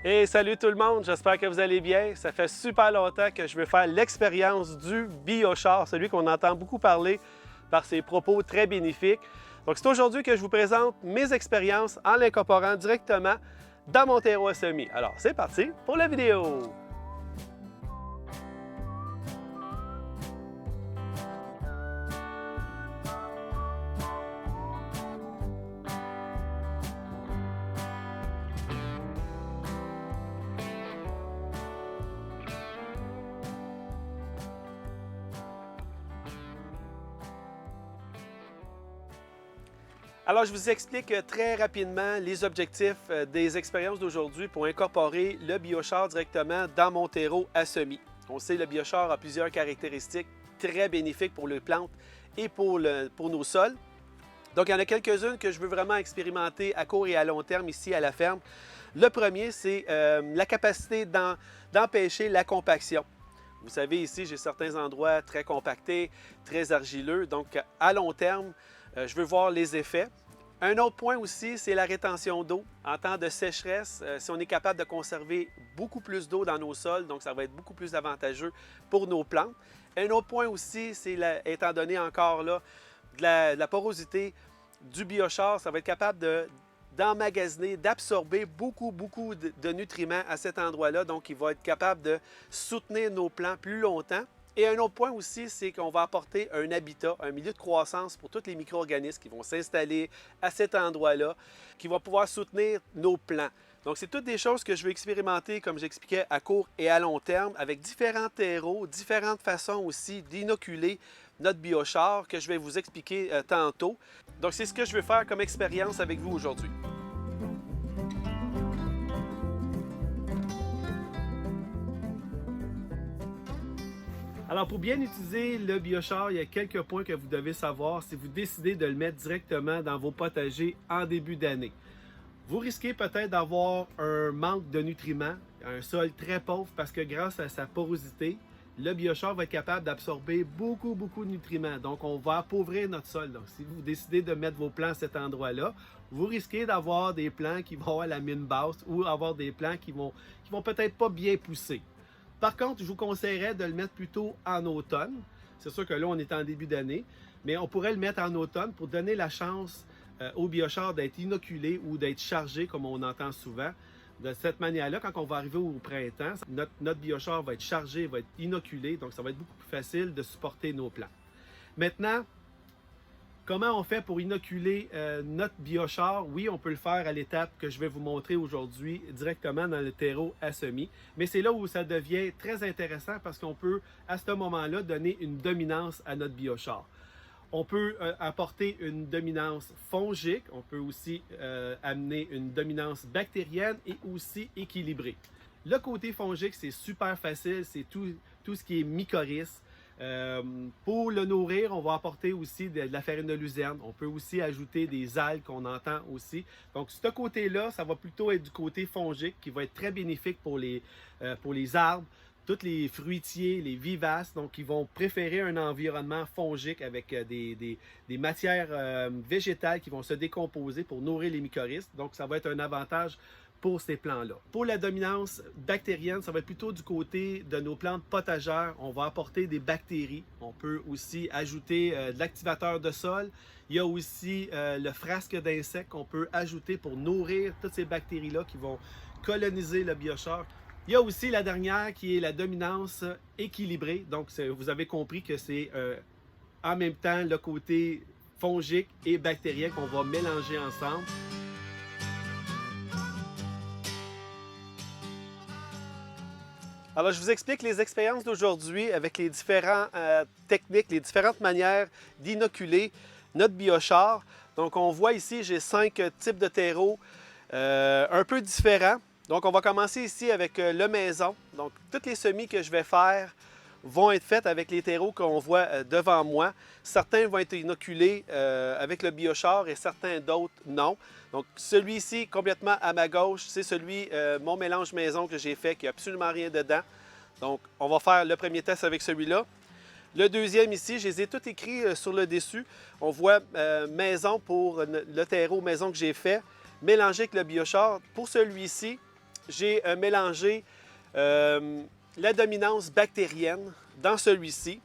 Hey, salut tout le monde, j'espère que vous allez bien. Ça fait super longtemps que je veux faire l'expérience du biochar, celui qu'on entend beaucoup parler par ses propos très bénéfiques. Donc c'est aujourd'hui que je vous présente mes expériences en l'incorporant directement dans mon terreau à semis. Alors c'est parti pour la vidéo! Alors, je vous explique très rapidement les objectifs des expériences d'aujourd'hui pour incorporer le biochar directement dans mon terreau à semis. On sait que le biochar a plusieurs caractéristiques très bénéfiques pour les plantes et pour nos sols. Donc, il y en a quelques-unes que je veux vraiment expérimenter à court et à long terme ici à la ferme. Le premier, c'est la capacité d'empêcher la compaction. Vous savez, ici, j'ai certains endroits très compactés, très argileux. Donc, à long terme, je veux voir les effets. Un autre point aussi, c'est la rétention d'eau. En temps de sécheresse, si on est capable de conserver beaucoup plus d'eau dans nos sols, donc ça va être beaucoup plus avantageux pour nos plantes. Un autre point aussi, c'est étant donné encore là de la porosité du biochar, ça va être capable d'emmagasiner, d'absorber beaucoup de nutriments à cet endroit-là. Donc, il va être capable de soutenir nos plants plus longtemps. Et un autre point aussi, c'est qu'on va apporter un habitat, un milieu de croissance pour tous les micro-organismes qui vont s'installer à cet endroit-là, qui vont pouvoir soutenir nos plants. Donc, c'est toutes des choses que je veux expérimenter, comme j'expliquais, à court et à long terme, avec différents terreaux, différentes façons aussi d'inoculer notre biochar que je vais vous expliquer tantôt. Donc, c'est ce que je veux faire comme expérience avec vous aujourd'hui. Alors, pour bien utiliser le biochar, il y a quelques points que vous devez savoir si vous décidez de le mettre directement dans vos potagers en début d'année. Vous risquez peut-être d'avoir un manque de nutriments, un sol très pauvre parce que grâce à sa porosité, le biochar va être capable d'absorber beaucoup de nutriments. Donc, on va appauvrir notre sol. Donc, si vous décidez de mettre vos plants à cet endroit-là, vous risquez d'avoir des plants qui vont à la mine basse ou avoir des plants qui vont peut-être pas bien pousser. Par contre, je vous conseillerais de le mettre plutôt en automne. C'est sûr que là, on est en début d'année, mais on pourrait le mettre en automne pour donner la chance au biochar d'être inoculé ou d'être chargé, comme on entend souvent. De cette manière-là, quand on va arriver au printemps, notre biochar va être chargé, va être inoculé, donc ça va être beaucoup plus facile de supporter nos plants. Maintenant, comment on fait pour inoculer notre biochar? Oui, on peut le faire à l'étape que je vais vous montrer aujourd'hui directement dans le terreau à semis. Mais c'est là où ça devient très intéressant parce qu'on peut, à ce moment-là, donner une dominance à notre biochar. On peut apporter une dominance fongique, on peut aussi amener une dominance bactérienne et aussi équilibrée. Le côté fongique, c'est super facile, c'est tout ce qui est mycorhize. Pour le nourrir, on va apporter aussi de la farine de luzerne. On peut aussi ajouter des algues qu'on entend aussi. Donc, ce côté-là, ça va plutôt être du côté fongique qui va être très bénéfique pour les arbres, tous les fruitiers, les vivaces. Donc, ils vont préférer un environnement fongique avec des matières végétales qui vont se décomposer pour nourrir les mycorhizes. Donc, ça va être un avantage pour ces plants-là. Pour la dominance bactérienne, ça va être plutôt du côté de nos plantes potagères. On va apporter des bactéries. On peut aussi ajouter de l'activateur de sol. Il y a aussi le frasque d'insectes qu'on peut ajouter pour nourrir toutes ces bactéries-là qui vont coloniser le biochar. Il y a aussi la dernière qui est la dominance équilibrée. Donc, vous avez compris que c'est en même temps le côté fongique et bactérien qu'on va mélanger ensemble. Alors, je vous explique les expériences d'aujourd'hui avec les différentes techniques, les différentes manières d'inoculer notre biochar. Donc, on voit ici, j'ai 5 types de terreaux un peu différents. Donc, on va commencer ici avec le maison. Donc, toutes les semis que je vais faire vont être faites avec les terreaux qu'on voit devant moi. Certains vont être inoculés avec le biochar et certains d'autres non. Donc, celui-ci, complètement à ma gauche, c'est celui, mon mélange maison que j'ai fait, qui n'a absolument rien dedans. Donc, on va faire le premier test avec celui-là. Le deuxième ici, je les ai tous écrits sur le dessus. On voit maison pour le terreau maison que j'ai fait, mélangé avec le biochar. Pour celui-ci, j'ai mélangé la dominance bactérienne dans celui-ci.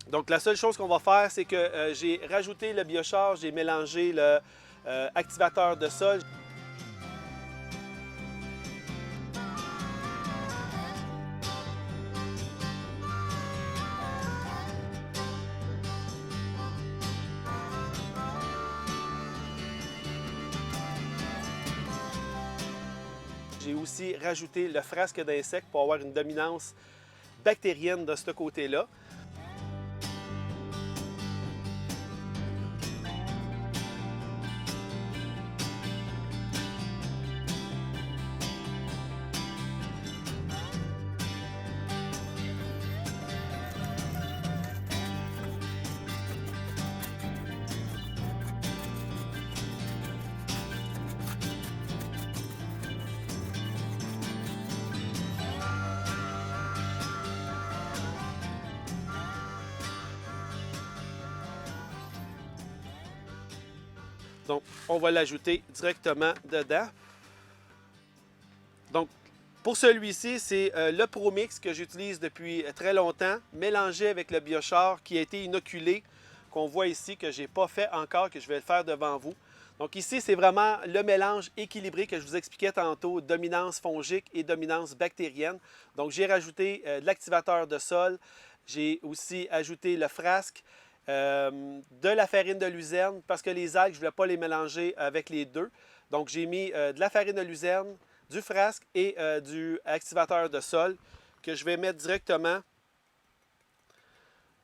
Donc, la seule chose qu'on va faire, c'est que j'ai rajouté le biochar, j'ai mélangé le activateur de sol. J'ai aussi rajouté le frasque d'insectes pour avoir une dominance bactérienne de ce côté-là. Donc, on va l'ajouter directement dedans. Donc, pour celui-ci, c'est le ProMix que j'utilise depuis très longtemps, mélangé avec le biochar qui a été inoculé, qu'on voit ici, que je n'ai pas fait encore, que je vais le faire devant vous. Donc ici, c'est vraiment le mélange équilibré que je vous expliquais tantôt, dominance fongique et dominance bactérienne. Donc, j'ai rajouté de l'activateur de sol, j'ai aussi ajouté le frasque, de la farine de luzerne, parce que les algues, je ne voulais pas les mélanger avec les deux. Donc, j'ai mis de la farine de luzerne, du frasque et du activateur de sol que je vais mettre directement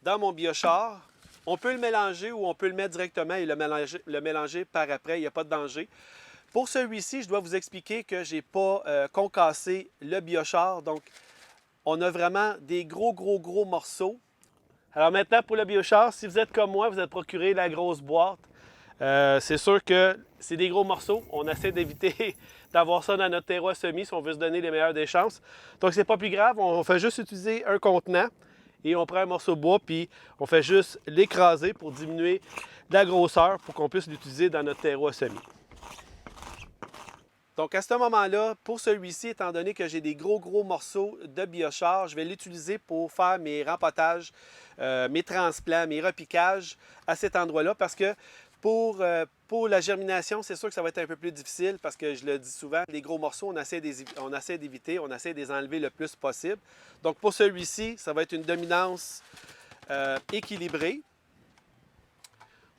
dans mon biochar. On peut le mélanger ou on peut le mettre directement et le mélanger par après, il n'y a pas de danger. Pour celui-ci, je dois vous expliquer que je n'ai pas concassé le biochar. Donc, on a vraiment des gros morceaux. Alors maintenant, pour le biochar, si vous êtes comme moi, vous êtes procuré la grosse boîte. C'est sûr que c'est des gros morceaux. On essaie d'éviter d'avoir ça dans notre terreau à semis si on veut se donner les meilleures des chances. Donc, c'est pas plus grave. On fait juste utiliser un contenant et on prend un morceau de bois puis on fait juste l'écraser pour diminuer la grosseur pour qu'on puisse l'utiliser dans notre terreau à semis. Donc, à ce moment-là, pour celui-ci, étant donné que j'ai des gros morceaux de biochar, je vais l'utiliser pour faire mes rempotages, mes transplants, mes repiquages à cet endroit-là parce que pour la germination, c'est sûr que ça va être un peu plus difficile parce que je le dis souvent, les gros morceaux, on essaie d'éviter, on essaie de les enlever le plus possible. Donc, pour celui-ci, ça va être une dominance équilibrée.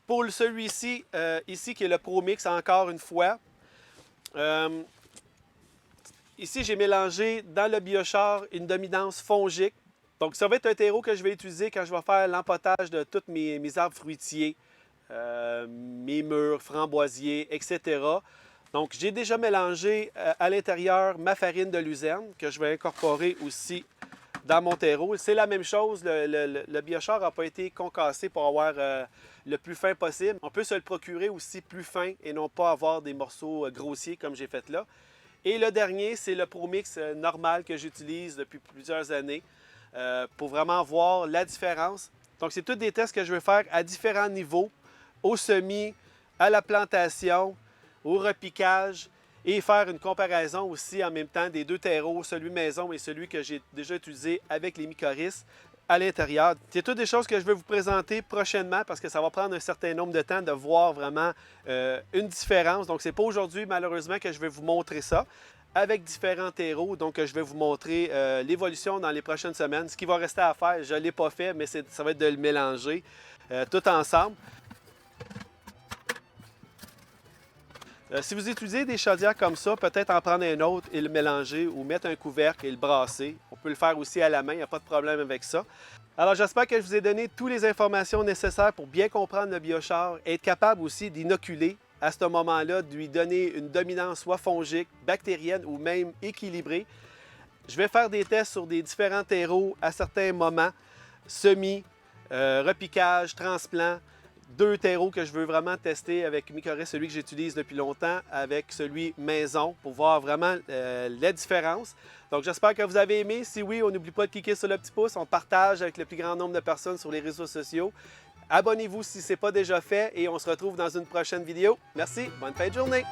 Pour celui-ci, ici, qui est le ProMix, encore une fois, ici, j'ai mélangé dans le biochar une dominance fongique. Donc, ça va être un terreau que je vais utiliser quand je vais faire l'empotage de tous mes arbres fruitiers, mes mûres, framboisiers, etc. Donc, j'ai déjà mélangé à l'intérieur ma farine de luzerne que je vais incorporer aussi dans mon terreau. C'est la même chose, le biochar n'a pas été concassé pour avoir le plus fin possible. On peut se le procurer aussi plus fin et non pas avoir des morceaux grossiers comme j'ai fait là. Et le dernier, c'est le ProMix normal que j'utilise depuis plusieurs années pour vraiment voir la différence. Donc, c'est tous des tests que je vais faire à différents niveaux, au semis, à la plantation, au repiquage et faire une comparaison aussi en même temps des deux terreaux, celui maison et celui que j'ai déjà utilisé avec les mycorhizes à l'intérieur. C'est toutes des choses que je vais vous présenter prochainement parce que ça va prendre un certain nombre de temps de voir vraiment une différence. Donc, ce n'est pas aujourd'hui, malheureusement, que je vais vous montrer ça avec différents terreaux. Donc, je vais vous montrer l'évolution dans les prochaines semaines. Ce qui va rester à faire, je ne l'ai pas fait, mais ça va être de le mélanger tout ensemble. Si vous utilisez des chaudières comme ça, peut-être en prendre un autre et le mélanger ou mettre un couvercle et le brasser. On peut le faire aussi à la main, il n'y a pas de problème avec ça. Alors, j'espère que je vous ai donné toutes les informations nécessaires pour bien comprendre le biochar et être capable aussi d'inoculer à ce moment-là, de lui donner une dominance soit fongique, bactérienne ou même équilibrée. Je vais faire des tests sur des différents terreaux à certains moments, semis, repiquage, transplant. Deux terreaux que je veux vraiment tester avec mycorhize, celui que j'utilise depuis longtemps, avec celui maison, pour voir vraiment la différence. Donc, j'espère que vous avez aimé. Si oui, on n'oublie pas de cliquer sur le petit pouce. On partage avec le plus grand nombre de personnes sur les réseaux sociaux. Abonnez-vous si ce n'est pas déjà fait et on se retrouve dans une prochaine vidéo. Merci, bonne fin de journée!